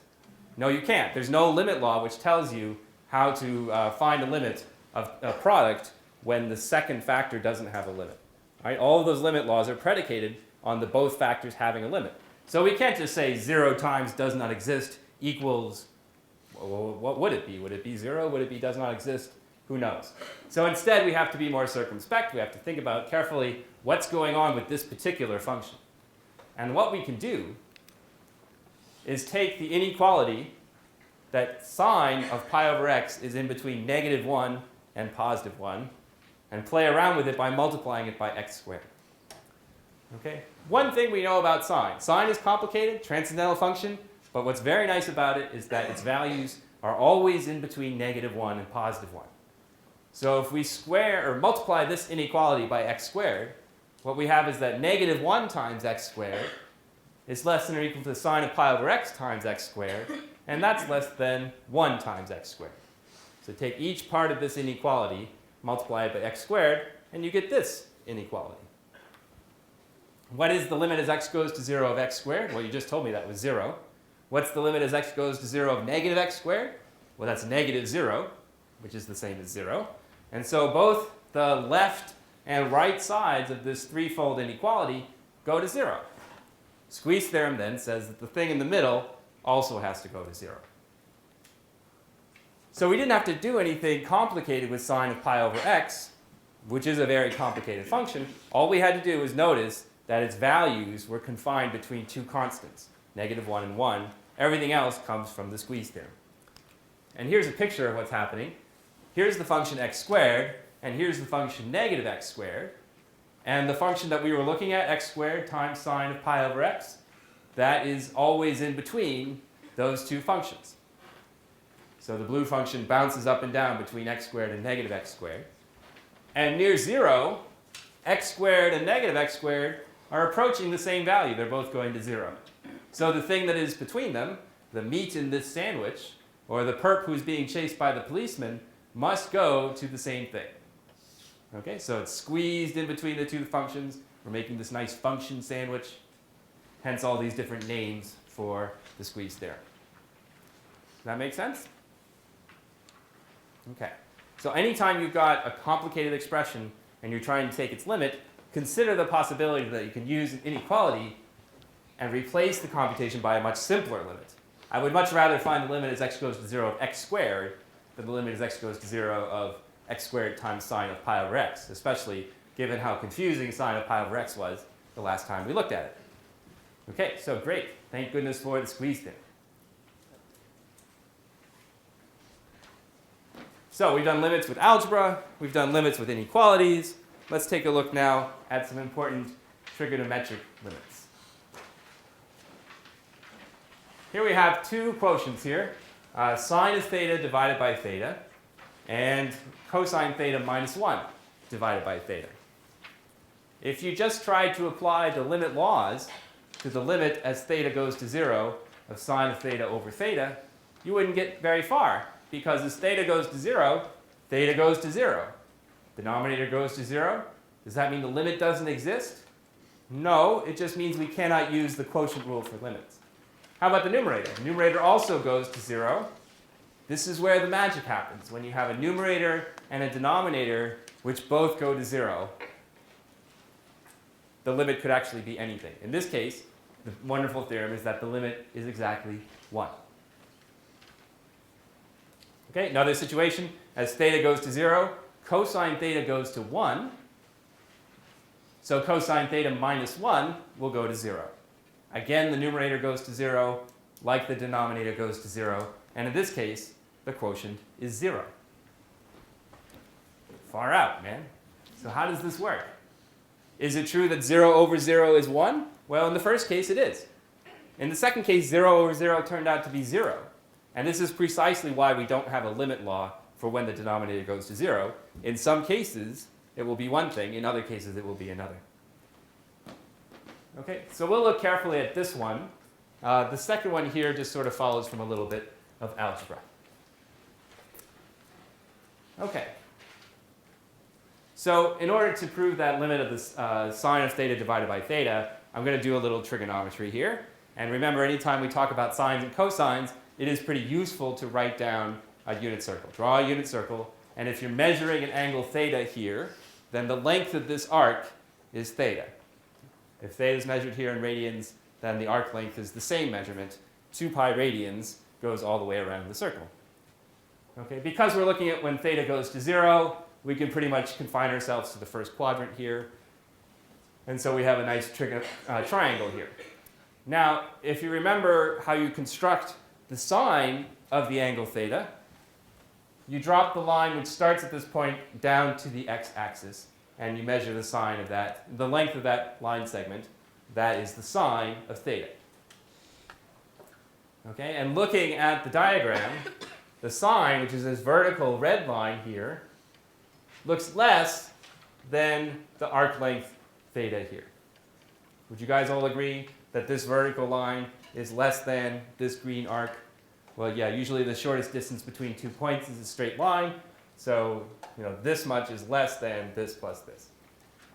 No, you can't. There's no limit law which tells you how to find a limit of a product when the second factor doesn't have a limit. Right? All of those limit laws are predicated on the both factors having a limit. So we can't just say 0 times does not exist equals, well, what would it be? Would it be 0? Would it be does not exist? Who knows? So instead, we have to be more circumspect. We have to think about carefully what's going on with this particular function. And what we can do is take the inequality that sine of pi over x is in between -1 and +1 and play around with it by multiplying it by x squared. Okay? One thing we know about sine. Sine is complicated, transcendental function, but what's very nice about it is that its values are always in between -1 and +1. So if we square or multiply this inequality by x squared, what we have is that -1 times x squared is less than or equal to sine of pi over x times x squared, and that's less than 1 times x squared. So take each part of this inequality, multiply it by x squared, and you get this inequality. What is the limit as x goes to 0 of x squared? Well, you just told me that was 0. What's the limit as x goes to 0 of negative x squared? Well, that's -0, which is the same as 0. And so both the left and right sides of this threefold inequality go to 0. Squeeze theorem then says that the thing in the middle also has to go to 0. So we didn't have to do anything complicated with sine of pi over x, which is a very complicated function. All we had to do was notice that its values were confined between two constants, -1 and 1. Everything else comes from the squeeze theorem. And here's a picture of what's happening. Here's the function x squared, and here's the function -x squared. And the function that we were looking at, x squared times sine of pi over x, that is always in between those two functions. So the blue function bounces up and down between x squared and -x squared. And near 0, x squared and -x squared are approaching the same value. They're both going to 0. So the thing that is between them, the meat in this sandwich, or the perp who's being chased by the policeman, must go to the same thing. Okay, so it's squeezed in between the two functions. We're making this nice function sandwich. Hence all these different names for the squeeze theorem. Does that make sense? Okay. So anytime you've got a complicated expression and you're trying to take its limit, consider the possibility that you can use an inequality and replace the computation by a much simpler limit. I would much rather find the limit as x goes to 0 of x squared than the limit as x goes to 0 of x squared times sine of pi over x, especially given how confusing sine of pi over x was the last time we looked at it. Okay, so great. Thank goodness for the squeeze theorem. So we've done limits with algebra. We've done limits with inequalities. Let's take a look now at some important trigonometric limits. Here we have two quotients here. Sine of theta divided by theta, and cosine theta minus 1 divided by theta. If you just tried to apply the limit laws to the limit as theta goes to 0 of sine of theta over theta, you wouldn't get very far, because as theta goes to 0, theta goes to 0. Denominator goes to 0. Does that mean the limit doesn't exist? No, it just means we cannot use the quotient rule for limits. How about the numerator? The numerator also goes to 0. This is where the magic happens. When you have a numerator and a denominator which both go to 0, the limit could actually be anything. In this case, the wonderful theorem is that the limit is exactly 1. Okay, another situation, as theta goes to 0, cosine theta goes to 1. So cosine theta minus 1 will go to 0. Again, the numerator goes to 0, like the denominator goes to 0. And in this case, the quotient is 0. Far out, man. So how does this work? Is it true that 0 over 0 is 1? Well, in the first case, it is. In the second case, 0 over 0 turned out to be 0. And this is precisely why we don't have a limit law for when the denominator goes to 0. In some cases, it will be one thing. In other cases, it will be another. Okay, so we'll look carefully at this one. The second one here just sort of follows from a little bit of algebra. Okay. So in order to prove that limit of the sine of theta divided by theta, I'm going to do a little trigonometry here. And remember, anytime we talk about sines and cosines, it is pretty useful to write down a unit circle. Draw a unit circle, and if you're measuring an angle theta here, then the length of this arc is theta. If theta is measured here in radians, then the arc length is the same measurement. 2 pi radians goes all the way around the circle. Okay, because we're looking at when theta goes to 0, we can pretty much confine ourselves to the first quadrant here. And so we have a nice triangle here. Now, if you remember how you construct the sine of the angle theta, you drop the line which starts at this point down to the x-axis, and you measure the sine of that, the length of that line segment. That is the sine of theta. Okay, and looking at the diagram, the sine, which is this vertical red line here, looks less than the arc length theta here. Would you guys all agree that this vertical line is less than this green arc? Well, yeah, usually the shortest distance between 2 points is a straight line. So, this much is less than this plus this.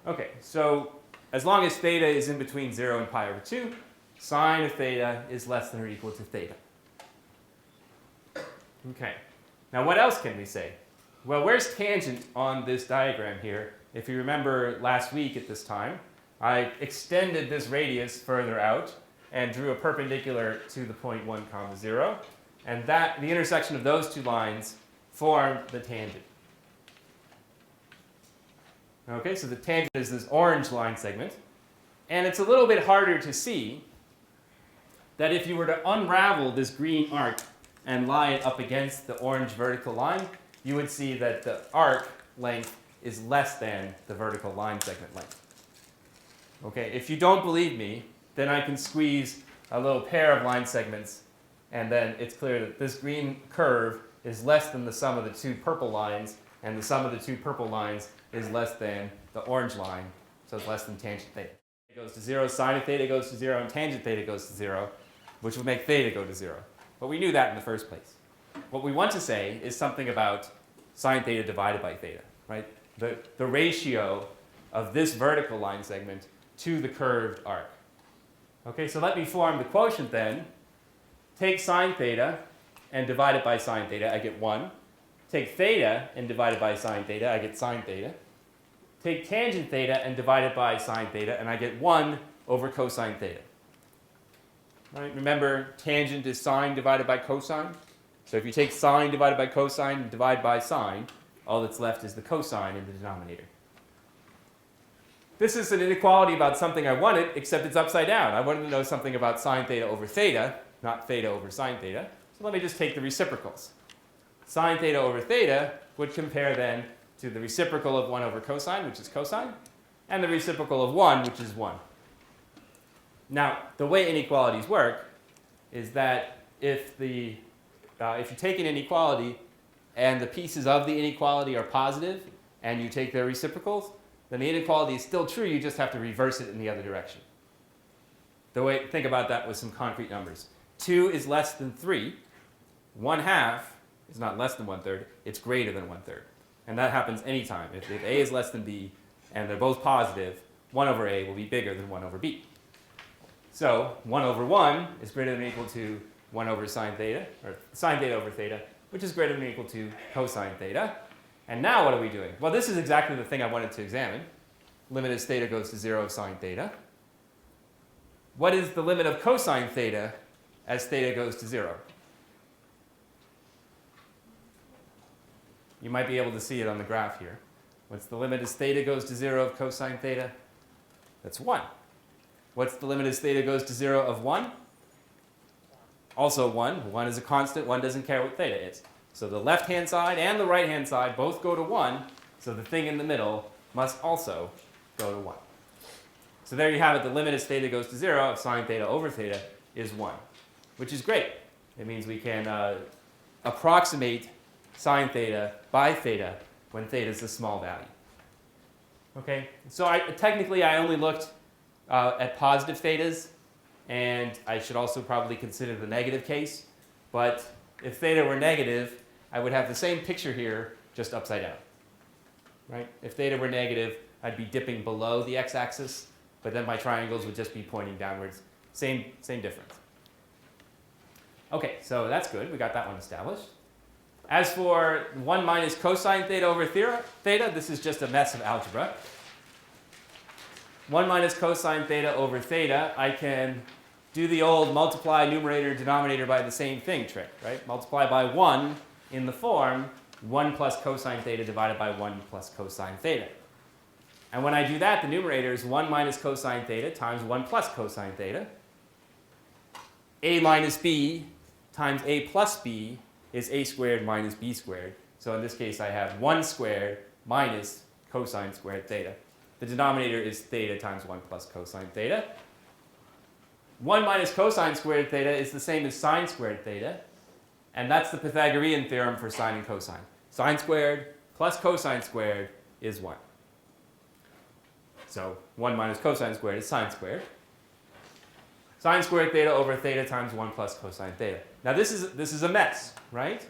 Okay, so as long as theta is in between 0 and pi over 2, sine of theta is less than or equal to theta. Okay, now what else can we say? Well, where's tangent on this diagram here? If you remember last week at this time, I extended this radius further out and drew a perpendicular to the point 1, 0. And the intersection of those two lines form the tangent. Okay, so the tangent is this orange line segment. And it's a little bit harder to see that if you were to unravel this green arc and lie it up against the orange vertical line, you would see that the arc length is less than the vertical line segment length. Okay, if you don't believe me, then I can squeeze a little pair of line segments, and then it's clear that this green curve is less than the sum of the two purple lines, and the sum of the two purple lines is less than the orange line, so it's less than tangent theta. It goes to 0, sine of theta goes to 0, and tangent theta goes to 0, which would make theta go to 0. But we knew that in the first place. What we want to say is something about sine theta divided by theta, right? The ratio of this vertical line segment to the curved arc. Okay, so let me form the quotient then. Take sine theta and divide it by sine theta, I get 1. Take theta and divide it by sine theta, I get sine theta. Take tangent theta and divide it by sine theta, and I get 1 over cosine theta. Right? Remember, tangent is sine divided by cosine. So if you take sine divided by cosine and divide by sine, all that's left is the cosine in the denominator. This is an inequality about something I wanted, except it's upside down. I wanted to know something about sine theta over theta, not theta over sine theta. So let me just take the reciprocals. Sine theta over theta would compare then to the reciprocal of 1 over cosine, which is cosine, and the reciprocal of 1, which is 1. Now, the way inequalities work is that if you take an inequality and the pieces of the inequality are positive and you take their reciprocals, then the inequality is still true, you just have to reverse it in the other direction. Think about that with some concrete numbers. 2 is less than 3. 1/2 is not less than 1/3, it's greater than 1/3. And that happens anytime. If A is less than B and they're both positive, 1 over A will be bigger than 1 over B. So 1 over 1 is greater than or equal to 1 over sine theta, or sine theta over theta, which is greater than or equal to cosine theta. And now what are we doing? Well, this is exactly the thing I wanted to examine. Limit as theta goes to 0 of sine theta. What is the limit of cosine theta as theta goes to 0? You might be able to see it on the graph here. What's the limit as theta goes to 0 of cosine theta? That's 1. What's the limit as theta goes to 0 of 1? Also 1. 1 is a constant. 1 doesn't care what theta is. So the left-hand side and the right-hand side both go to 1. So the thing in the middle must also go to 1. So there you have it. The limit as theta goes to 0 of sine theta over theta is 1, which is great. It means we can approximate sine theta by theta when theta is a small value. Okay, so technically I only looked at positive thetas, and I should also probably consider the negative case. But if theta were negative, I would have the same picture here, just upside down. Right? If theta were negative, I'd be dipping below the x-axis, but then my triangles would just be pointing downwards. Same difference. Okay, so that's good. We got that one established. As for 1 minus cosine theta over theta, this is just a mess of algebra. 1 minus cosine theta over theta, I can do the old multiply numerator denominator by the same thing trick, right? Multiply by 1 in the form 1 plus cosine theta divided by 1 plus cosine theta. And when I do that, the numerator is 1 minus cosine theta times 1 plus cosine theta. A minus b times a plus b is a squared minus b squared. So in this case, I have 1 squared minus cosine squared theta. The denominator is theta times 1 plus cosine theta. 1 minus cosine squared theta is the same as sine squared theta. And that's the Pythagorean theorem for sine and cosine. Sine squared plus cosine squared is 1. So 1 minus cosine squared is sine squared. Sine squared theta over theta times 1 plus cosine theta. Now this is a mess, right?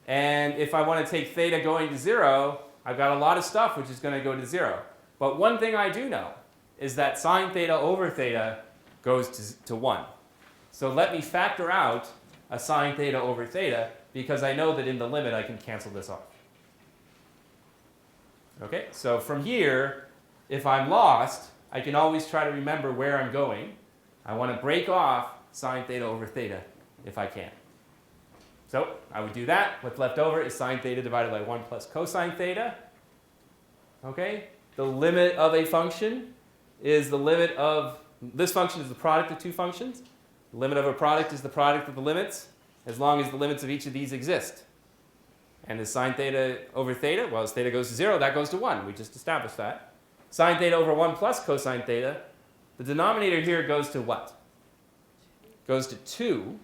And if I want to take theta going to 0, I've got a lot of stuff which is going to go to 0. But one thing I do know is that sine theta over theta goes to 1. So let me factor out a sine theta over theta, because I know that in the limit I can cancel this off. Okay, so from here, if I'm lost, I can always try to remember where I'm going. I want to break off sine theta over theta if I can. So I would do that. What's left over is sine theta divided by 1 plus cosine theta. Okay, the limit of a function is the limit of, this function is the product of two functions. The limit of a product is the product of the limits, as long as the limits of each of these exist. And is sine theta over theta? Well, as theta goes to 0, that goes to 1. We just established that. Sine theta over 1 plus cosine theta, the denominator here goes to what? Goes to 2.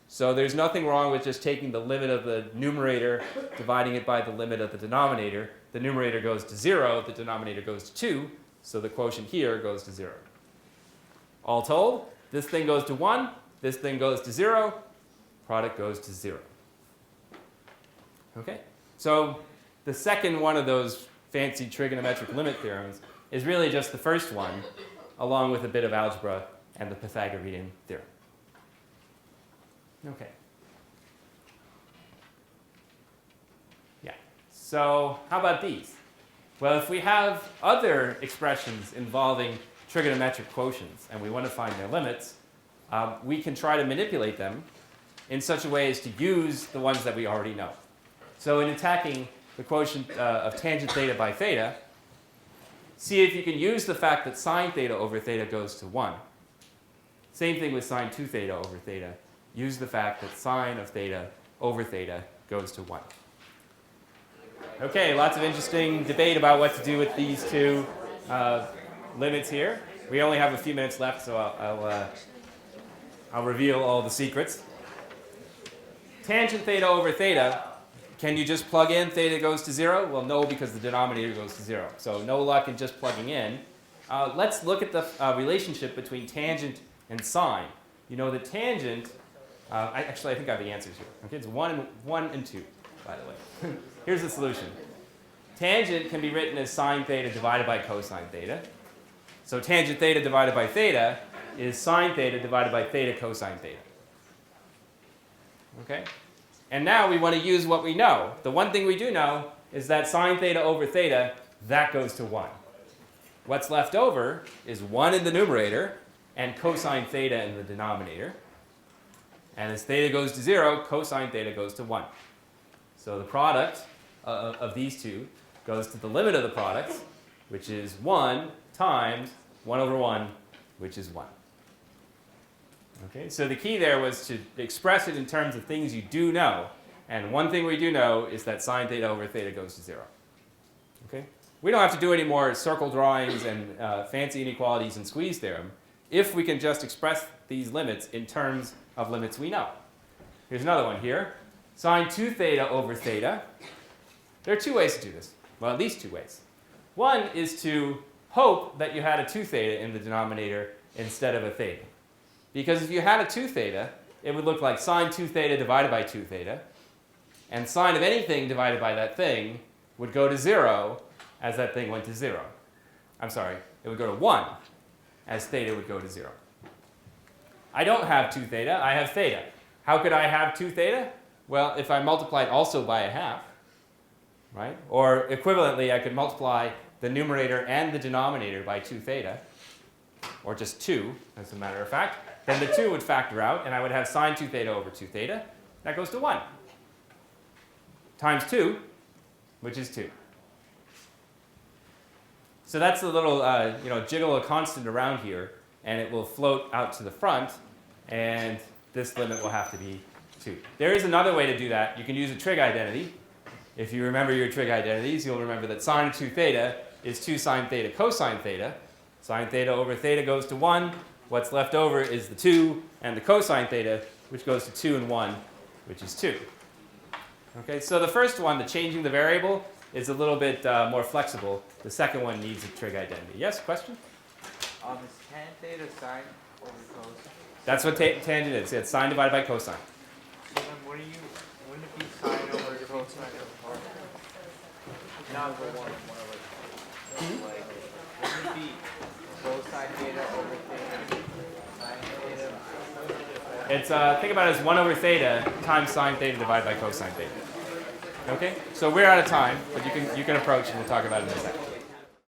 So there's nothing wrong with just taking the limit of the numerator, dividing it by the limit of the denominator. The numerator goes to 0, the denominator goes to 2, so the quotient here goes to 0. All told, this thing goes to 1, this thing goes to 0, product goes to 0. Okay, so the second one of those fancy trigonometric limit theorems is really just the first one, along with a bit of algebra and the Pythagorean theorem. Okay. Yeah, so how about these? Well, if we have other expressions involving trigonometric quotients and we want to find their limits, we can try to manipulate them in such a way as to use the ones that we already know. So in attacking the quotient of tangent theta by theta, see if you can use the fact that sine theta over theta goes to 1. Same thing with sine 2 theta over theta. Use the fact that sine of theta over theta goes to 1. Okay, lots of interesting debate about what to do with these two limits here. We only have a few minutes left, so I'll reveal all the secrets. Tangent theta over theta, can you just plug in theta goes to 0? Well, no, because the denominator goes to 0. So no luck in just plugging in. Let's look at the relationship between tangent and sine. You know, the tangent, I think I have the answers here. Okay, it's 1 and 2, by the way. Here's the solution. Tangent can be written as sine theta divided by cosine theta. So tangent theta divided by theta is sine theta divided by theta cosine theta. Okay? And now we want to use what we know. The one thing we do know is that sine theta over theta, that goes to 1. What's left over is 1 in the numerator and cosine theta in the denominator. And as theta goes to 0, cosine theta goes to 1. So the product of these two goes to the limit of the products, which is 1 times 1 over 1, which is 1. Okay, so the key there was to express it in terms of things you do know. And one thing we do know is that sine theta over theta goes to 0. Okay? We don't have to do any more circle drawings and fancy inequalities in Squeeze Theorem if we can just express these limits in terms of limits we know. Here's another one here. Sine 2 theta over theta. There are two ways to do this. Well, at least two ways. One is to hope that you had a 2 theta in the denominator instead of a theta. Because if you had a 2 theta, it would look like sine 2 theta divided by 2 theta. And sine of anything divided by that thing would go to 0 as that thing went to 0. I'm sorry, it would go to 1 as theta would go to 0. I don't have 2 theta, I have theta. How could I have 2 theta? Well, if I multiplied also by a half, right? Or equivalently, I could multiply the numerator and the denominator by 2 theta, or just 2, as a matter of fact. Then the 2 would factor out, and I would have sine 2 theta over 2 theta. That goes to 1. Times 2, which is 2. So that's a little, jiggle a constant around here, and it will float out to the front, and this limit will have to be 2. There is another way to do that. You can use a trig identity. If you remember your trig identities, you'll remember that sine 2 theta is 2 sine theta cosine theta. Sine theta over theta goes to 1. What's left over is the 2 and the cosine theta, which goes to 2 and 1, which is 2. Okay, so the first one, the changing the variable, is a little bit more flexible. The second one needs a trig identity. Yes, question? Is tan theta sine over cosine? That's what tangent is. It's sine divided by cosine. So then wouldn't it be sine over cosine of part? Not over 1 over. Like, wouldn't it be cosine theta over theta? Sine theta? It's, think about it as 1 over theta times sine theta divided by cosine theta. Okay? So we're out of time, but you can approach and we'll talk about it in a second.